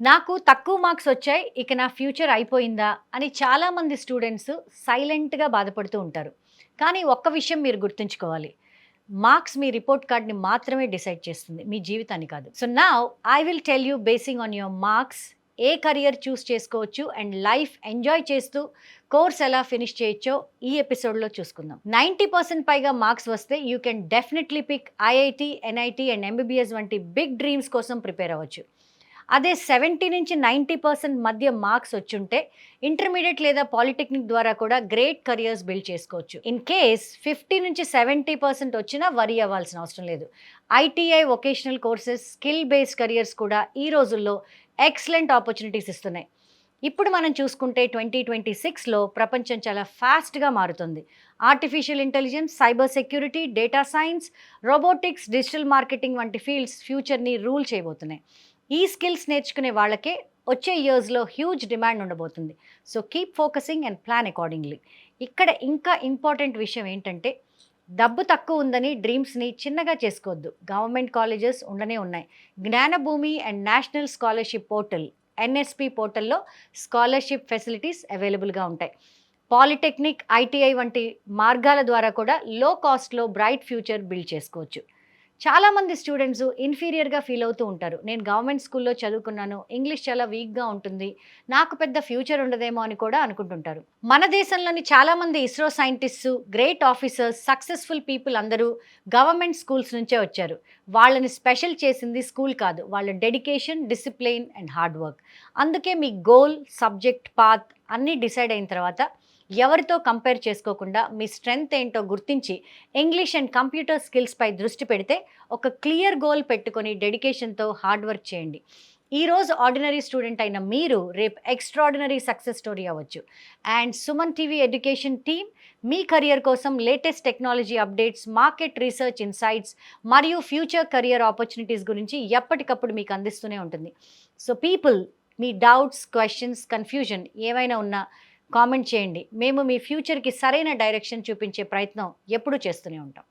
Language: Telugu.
నాకు తక్కువ మార్క్స్ వచ్చాయి. ఇక నా ఫ్యూచర్ అయిపోయిందా? అని చాలామంది స్టూడెంట్స్ సైలెంట్‌గా బాధపడుతూ ఉంటారు. కానీ ఒక్క విషయం మీరు గుర్తుంచుకోవాలి. మార్క్స్ మీ రిపోర్ట్ కార్డ్‌ని మాత్రమే డిసైడ్ చేస్తుంది. మీ జీవితాన్ని కాదు. So, now I will tell you basing on your marks a career choose చేసుకోవచ్చు అండ్ లైఫ్ ఎంజాయ్ చేస్తూ కోర్స్ ఎలా ఫినిష్ చేయొచ్చో ఈ ఎపిసోడ్‌లో చూసుకుందాం. 90% పైగా మార్క్స్ వస్తే you can definitely pick IIT, NIT and MBBS వంటి బిగ్ డ్రీమ్స్ కోసం ప్రిపేర్ అవ్వచ్చు. అదే 70-90% మధ్య మార్క్స్ వచ్చుంటే ఇంటర్మీడియేట్ లేదా పాలిటెక్నిక్ ద్వారా కూడా గ్రేట్ కెరియర్స్ బిల్డ్ చేసుకోవచ్చు. ఇన్ కేస్ 50-70% వచ్చినా వరీ అవ్వాల్సిన అవసరం లేదు. ITI vocational courses, skill based careers కూడా ఈ రోజుల్లో ఎక్సలెంట్ ఆపర్చునిటీస్ ఇస్తున్నాయి. ఇప్పుడు మనం చూసుకుంటే 2026లో ప్రపంచం చాలా ఫాస్ట్గా మారుతుంది. Artificial intelligence, cyber security, data science, robotics, digital marketing వంటి ఫీల్డ్స్ ఫ్యూచర్ని రూల్ చేయబోతున్నాయి. ఈ స్కిల్స్ నేర్చుకునే వాళ్ళకే వచ్చే ఇయర్స్లో హ్యూజ్ డిమాండ్ ఉండబోతుంది. So keep focusing and plan accordingly. ఇక్కడ ఇంకా ఇంపార్టెంట్ విషయం ఏంటంటే డబ్బు తక్కువ ఉందని డ్రీమ్స్ని చిన్నగా చేసుకోవద్దు. గవర్నమెంట్ కాలేజెస్ ఉండనే ఉన్నాయి. Jnanabhumi and national scholarship portal NSP పోర్టల్లో స్కాలర్షిప్ ఫెసిలిటీస్ అవైలబుల్గా ఉంటాయి. పాలిటెక్నిక్, ఐటీఐ వంటి మార్గాల ద్వారా కూడా లో కాస్ట్లో బ్రైట్ ఫ్యూచర్ బిల్డ్ చేసుకోవచ్చు. చాలామంది స్టూడెంట్స్ ఇన్ఫీరియర్గా ఫీల్ అవుతూ ఉంటారు. నేను గవర్నమెంట్ స్కూల్లో చదువుకున్నాను, ఇంగ్లీష్ చాలా వీక్గా ఉంటుంది, నాకు పెద్ద ఫ్యూచర్ ఉండదేమో అని కూడా అనుకుంటుంటారు. మన దేశంలోని చాలామంది ISRO scientists, great officers, successful people అందరూ గవర్నమెంట్ స్కూల్స్ నుంచే వచ్చారు. వాళ్ళని స్పెషల్ చేసింది స్కూల్ కాదు, వాళ్ళ dedication, discipline and hard work. అందుకే మీ గోల్, సబ్జెక్ట్, పాత్ అన్నీ డిసైడ్ అయిన తర్వాత ఎవరితో కంపేర్ చేసుకోకుండా మీ స్ట్రెంగ్త్ ఏంటో గుర్తించి ఇంగ్లీష్ అండ్ కంప్యూటర్ స్కిల్స్పై దృష్టి పెడితే ఒక క్లియర్ గోల్ పెట్టుకొని డెడికేషన్తో హార్డ్ వర్క్ చేయండి. ఈరోజు ఆర్డినరీ స్టూడెంట్ అయిన మీరు రేపు ఎక్స్ట్రాడినరీ సక్సెస్ స్టోరీ అవ్వచ్చు. And Suman TV education team మీ కెరియర్ కోసం latest technology updates, market research insights మరియు ఫ్యూచర్ కెరియర్ ఆపర్చునిటీస్ గురించి ఎప్పటికప్పుడు మీకు అందిస్తూనే ఉంటుంది. సో పీపుల్, మీ డౌట్స్, క్వశ్చన్స్, కన్ఫ్యూజన్ ఏమైనా ఉన్నా కామెంట్ చేయండి. మేము మీ ఫ్యూచర్‌కి సరైన డైరెక్షన్ చూపించే ప్రయత్నం ఎప్పుడూ చేస్తూనే ఉంటాం.